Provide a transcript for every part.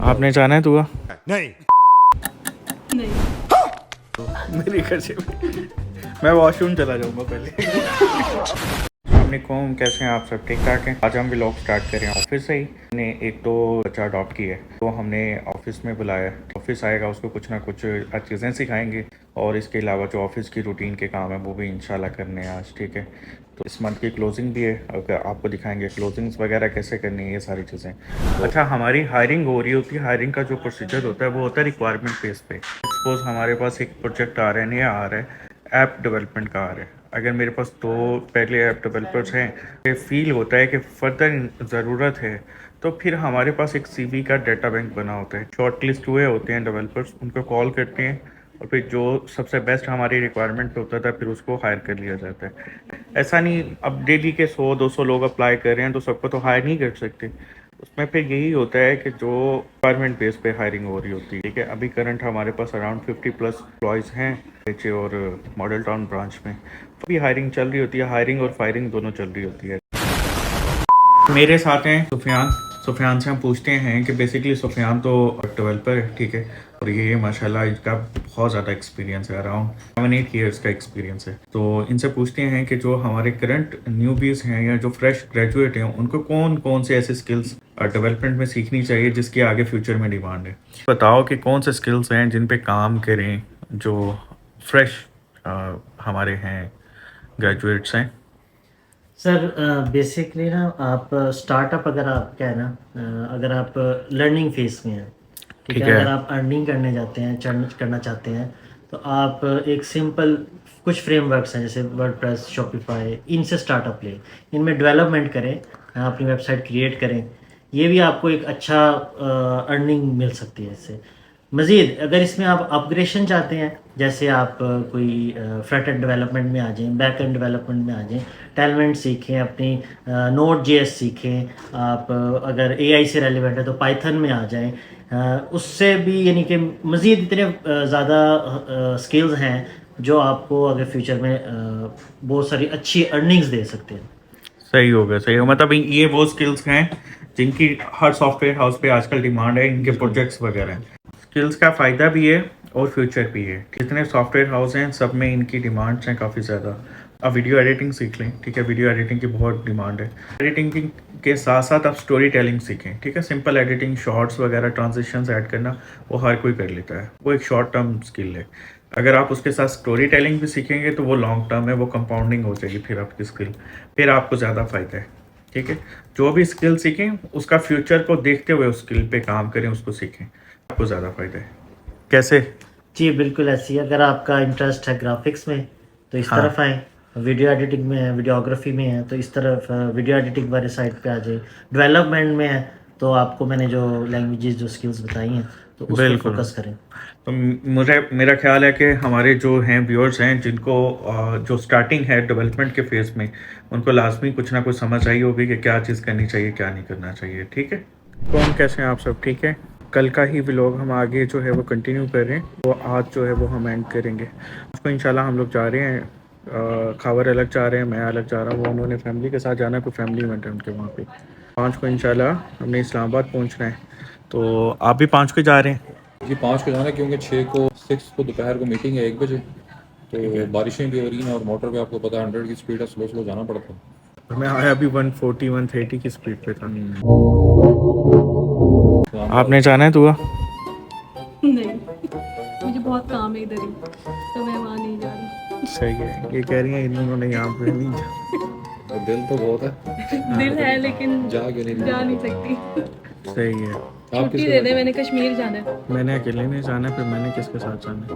आपने जाना है दुआ? नहीं। नहीं। मेरी घर से मैं वॉशरूम चला जाऊंगा पहले। वालेकुम, कैसे हैं आप सब? ठीक ठाक हैं। आज हम व्लॉग स्टार्ट करें ऑफिस से ही। हमने एक तो बच्चा अडॉप्ट किया है तो हमने ऑफिस में बुलाया है। ऑफिस आएगा, उसको कुछ ना कुछ चीज़ें सिखाएंगे और इसके अलावा जो ऑफिस की रूटीन के काम है वो भी इंशाल्लाह करने हैं आज। ठीक है, तो इस मंथ की क्लोजिंग भी है, अगर आपको दिखाएंगे क्लोजिंग्स वगैरह कैसे करनी है, ये सारी चीज़ें। अच्छा, हमारी हायरिंग हो रही होती है। हायरिंग का जो प्रोसीजर होता है वो होता है रिक्वायरमेंट बेस पे। सपोज हमारे पास एक प्रोजेक्ट आ रहा है, नया आ रहा है, ऐप डेवलपमेंट का आ रहा है। अगर मेरे पास दो पहले ऐप डेवलपर्स हैं, ये फील होता है कि फर्दर ज़रूरत है, तो फिर हमारे पास एक सीवी का डाटा बैंक बना होता है। शॉर्ट लिस्ट हुए होते हैं डेवलपर्स, उनको कॉल करते हैं और फिर जो सबसे बेस्ट हमारी रिक्वायरमेंट पे होता था फिर उसको हायर कर लिया जाता है। ऐसा नहीं अब डेली के 100-200 लोग अप्लाई कर रहे हैं तो सबको तो हायर नहीं कर सकते। उसमें फिर यही होता है कि जो रिक्वायरमेंट बेस पे हायरिंग हो रही होती है। ठीक है, अभी करंट हमारे पास अराउंड 50+ एम्प्लॉयज़ हैं एच और मॉडल टाउन ब्रांच में। अभी हायरिंग चल रही होती है, हायरिंग और फायरिंग दोनों चल रही होती है। मेरे साथ हैं सुफियान। सुफियान से हम पूछते हैं कि बेसिकली सुफियान तो डेवलपर है, ठीक है, और ये माशाल्लाह इसका बहुत ज़्यादा एक्सपीरियंस है, अराउंड 7-8 ईयर्स का एक्सपीरियंस है। तो इनसे पूछते हैं कि जो हमारे करंट न्यूबीज़ हैं या जो फ्रेश ग्रेजुएट हैं उनको कौन कौन से ऐसे स्किल्स डेवलपमेंट में सीखनी चाहिए जिसकी आगे फ्यूचर में डिमांड है। बताओ कि कौन से स्किल्स हैं जिन पे काम करें जो फ्रेश हमारे हैं ग्रेजुएट्स हैं। सर बेसिकली ना आप स्टार्टअप अगर आप क्या है ना अगर आप लर्निंग फेज में हैं, ठीक ठीक है, है। अगर आप अर्निंग करने जाते हैं करना चाहते हैं तो आप एक सिंपल कुछ फ्रेमवर्क्स हैं जैसे वर्डप्रेस, शॉपिफाई, इनसे स्टार्टअप लें, इनमें डेवलपमेंट करें, अपनी वेबसाइट क्रिएट करें। ये भी आपको एक अच्छा अर्निंग मिल सकती है इससे। मज़ीद अगर इसमें आप अपग्रेडेशन चाहते हैं, जैसे आप कोई फ्रंट एंड डेवलपमेंट में आ जाएं, बैक एंड डेवलपमेंट में आ जाएं, टैलेंट सीखें, अपनी नोड जेएस सीखें। आप अगर एआई से रेलिवेंट है तो पाइथन में आ जाएं। उससे भी यानी कि मज़ीद इतने ज़्यादा स्किल्स हैं जो आपको अगर फ्यूचर में बहुत सारी अच्छी अर्निंग्स दे सकते हैं। सही हो गया, सही हो, मतलब ये वो स्किल्स हैं जिनकी हर सॉफ्टवेयर हाउस पे आजकल डिमांड है, इनके प्रोजेक्ट्स वगैरह हैं। स्किल्स का फ़ायदा भी है और फ्यूचर भी है। जितने सॉफ्टवेयर हाउस हैं सब में इनकी डिमांड्स हैं काफ़ी ज़्यादा। अब वीडियो एडिटिंग सीख लें, ठीक है, वीडियो एडिटिंग की बहुत डिमांड है। एडिटिंग के साथ साथ आप स्टोरी टेलिंग सीखें, ठीक है, सिंपल एडिटिंग, शॉर्ट्स वगैरह, ट्रांजिशंस ऐड करना वो हर कोई कर लेता है, वो एक शॉर्ट टर्म स्किल है। अगर आप उसके साथ स्टोरी टेलिंग भी सीखेंगे तो वो लॉन्ग टर्म है, वो कंपाउंडिंग हो जाएगी फिर आपकी स्किल, फिर आपको ज़्यादा फ़ायदा है। ठीक है, जो भी स्किल सीखें उसका फ्यूचर को देखते हुए उस स्किल पे काम करें, उसको सीखें, आपको ज़्यादा फ़ायदा है। कैसे? जी बिल्कुल ऐसी है। अगर आपका इंटरेस्ट है ग्राफिक्स में तो इस हाँ, तरफ आएँ, वीडियो एडिटिंग में है, वीडियोग्राफी में है तो इस तरफ वीडियो एडिटिंग वाले साइड पे आ जाए। डेवलपमेंट में है तो आपको मैंने जो लैंग्वेजेस जो स्किल्स बताई हैं तो उस पर बिल्कुल। फोकस करें। तो मुझे मेरा ख्याल है कि हमारे जो हैं व्यूअर्स हैं जिनको जो स्टार्टिंग है डेवलपमेंट के फेज़ में, उनको लाजमी कुछ ना कुछ समझ आई होगी कि क्या चीज़ करनी चाहिए, क्या नहीं करना चाहिए। ठीक है, कौन कैसे हैं आप सब? ठीक है, कल का ही व्लॉग हम आगे जो है वो कंटिन्यू कर रहे हैं, तो आज जो है वो हम एंड करेंगे उसको। इंशाल्लाह हम लोग जा रहे हैं, खावर अलग जा रहे हैं, मैं अलग जा रहा हूँ, वो उन्होंने फैमिली के साथ जाना है, कोई फैमिली इवेंट है उनके वहाँ पे। 5 को इंशाल्लाह हमने इस्लामाबाद पहुँचना है, तो आप भी 5 को जा रहे हैं? जी 5 को जाना है क्योंकि 6 को दोपहर को मीटिंग है 1 बजे। तो बारिशें भी हो रही हैं और मोटर पे आपको पता है 100 की स्पीड है, स्लो स्लो जाना पड़ता है। मैं आया अभी 140-130 की स्पीड पे था। इस्लामाबाद आपने जाना है दुआ? नहीं, मुझे बहुत काम है इधर ही, तो मैं वहाँ नहीं जा रही। सही है, ये कह रही हैं इन्होंने यहाँ पे नहीं जा। दिल तो बहुत है, दिल है लेकिन जा क्यों नहीं जा रही? नहीं सकती। सही है, आप छुट्टी किसके दे दे, साथ? मैंने कश्मीर जाना है। मैंने अकेले नहीं जाना है, फिर मैंने किसके साथ जाना है?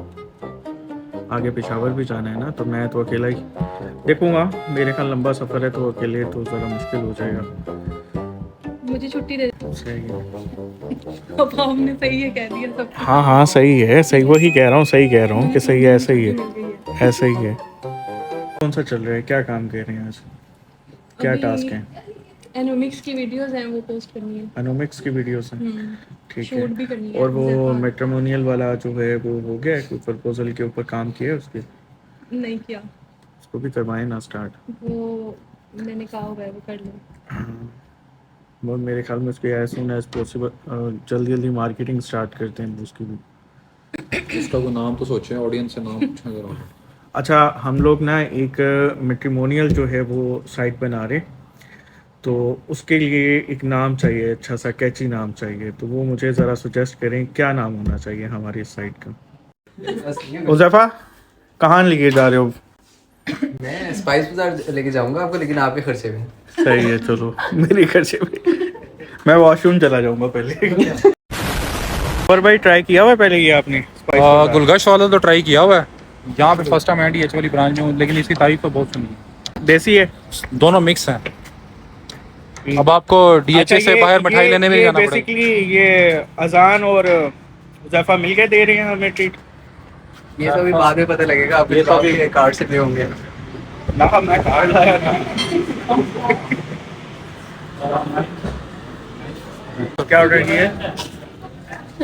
आगे पेशावर भी जाना है ना, तो मैं तो अकेला ही देखूंगा। मेरे ख्याल लंबा सफ़र है तो अकेले तो ज़रा मुश्किल हो जाएगा। मुझे छुट्टी दे दे। सही है। अब हमने सही है कह दिया सब कुछ। हाँ हाँ, सही है, सही, वही कह रहा हूँ, सही कह रहा हूँ कि सही है, ऐसा ही छुट्टी है, मिल गई है। ऐसा ही है। कौन सा चल रहा है, क्या काम कर रहे हैं आज, क्या टास्क अभी है? एनोमिक्स की वीडियोस हैं, वो पोस्ट करनी है। एनोमिक्स की वीडियोस हैं, ठीक है। शूट भी करनी है और वो ज़ेफा। मैट्रिमोनियल वाला जो है वो हो गया है, कोई प्रपोजल के ऊपर काम किया है उसके? नहीं किया, उसको भी करवाएं ना स्टार्ट। वो मैंने कहा हुआ है वो कर लो। हाँ, वो मेरे ख्याल में उसकी एज सून एज पॉसिबल जल्दी जल्दी मार्केटिंग स्टार्ट करते हैं उसकी भी। उसका कोई नाम तो सोचे, ऑडियंस से नाम पूछा जरा। अच्छा, हम लोग ना एक मैट्रिमोनियल जो है वो साइट बना रहे, तो उसके लिए एक नाम चाहिए, अच्छा सा कैची नाम चाहिए, तो वो मुझे ज़रा सुजेस्ट करें क्या नाम होना चाहिए हमारी साइट का। उज़ैफ़ा कहाँ लेके जा रहे हो? मैं स्पाइस बाजार लेके जाऊंगा आपको, लेकिन आपके खर्चे में। सही है, चलो मेरे खर्चे में। मैं वॉशरूम चला जाऊंगा पहले। और भाई ट्राई किया हुआ है पहले ये आपने? गुलगश वाला तो ट्राई किया हुआ है, यहाँ पे फर्स्ट टाइम एच वाली ब्रांच में हूँ, लेकिन इसकी तारीफ तो बहुत सुनी है। देसी है, दोनों मिक्स हैं। अब आपको DHA से बाहर मिठाई लेने में जाना पड़ेगा। बेसिकली ये अजान और उज़ैफ़ा मिल के दे रहे हैं हमें ट्रीट। ये तो अभी बाद में पता लगेगा, आप तो अभी कार्ड से पे होंगे ना, मैं कार्ड लाया था। तो क्या ऑर्डर किया?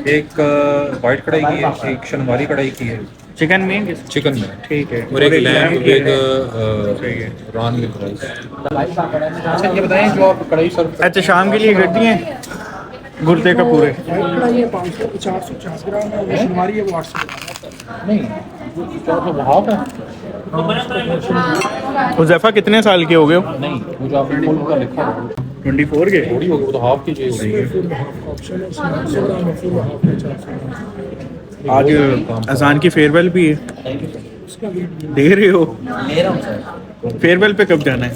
एक वाइट कढ़ाई की है, एक शनवारी कढ़ाई की है, चिकन में? चिकन में, ठीक है, और एक लैम्ब विद सही है। रान मिल्क राइस। अच्छा ये बताएं, जो आप कढ़ाई सर्व अच्छा, शाम के लिए गड्डी हैं गुर्दे का पूरे? ये 550 ग्राम है, वो शनिवारी है, वो 800 नहीं, तो हाफ है। उज़ैफ़ा कितने साल के हो गए हो? नहीं, वो जो आपने फुल का लिखा है 24 के? थोड़ी होगी, वो तो हाफ की चाहिए होगी। फुल हाफ का ऑप्शन है, इसमें 800 ग्राम है, फुल हाफ है 400 ग्राम। आज अजान की फेयरवेल भी है, उसका वेट दे रहे हो? ले रहा हूँ सर। फेयरवेल पे कब जाना है?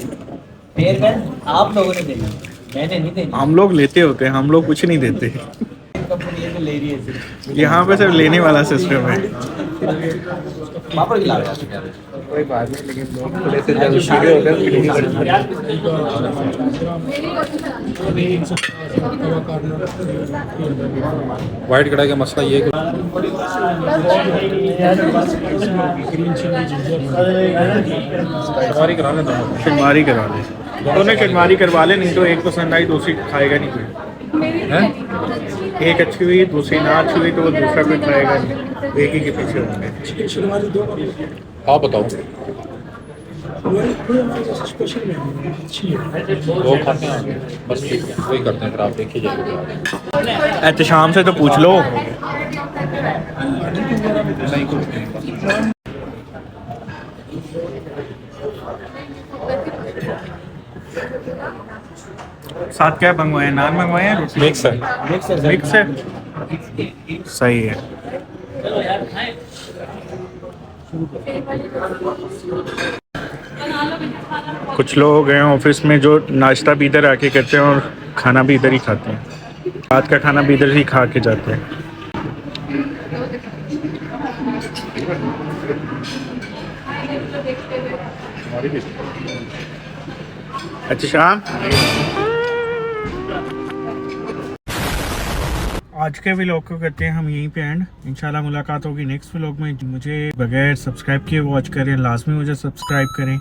फेयरवेल आप लोगों ने देना, मैंने नहीं देनी। हम लोग लेते होते हैं, हम लोग कुछ नहीं देते। कंपनी ये तो ले रही है सिर्फ। यहाँ पे सिर्फ लेने वाला सिस्टम है। पापड़ खिला रहे हैं। कोई बात नहीं, लेकिन लोग खुले से जब शुरू होते हैं फिर वाइट कढ़ाई का मसला ये है कि शनवारी कराने दोनों। शनवारी करा ले, दोनों शनवारी करवा ले, नहीं तो एक पसंद आई दूसरी खाएगा नहीं कोई। हैं? एक अच्छी हुई दूसरी ना अच्छी हुई तो वो दूसरा कोई खाएगा नहीं, एक ही के पीछे होंगे। शनिवारी दो आप बताओ। स्पेशल में अच्छी है। वो खाते हैं बस, ठीक है, वही करते हैं, फिर आप देखिए जाइए। अच्छा, शाम से तो पूछ लो। नहीं कुछ नहीं, साथ क्या मंगवाए? नान मंगवाए हैं, रोटी? मिक्स है। मिक्स है, सही है। कुछ लोग हैं ऑफिस में जो नाश्ता भी इधर आके करते हैं और खाना भी इधर ही खाते हैं, रात का खाना भी इधर ही खा के जाते हैं। अच्छा शाम, आज के व्लॉग को करते हैं हम यहीं पे एंड। इंशाल्लाह मुलाकात होगी नेक्स्ट व्लॉग में। मुझे बगैर सब्सक्राइब किए वॉच करें, लाजमी मुझे सब्सक्राइब करें।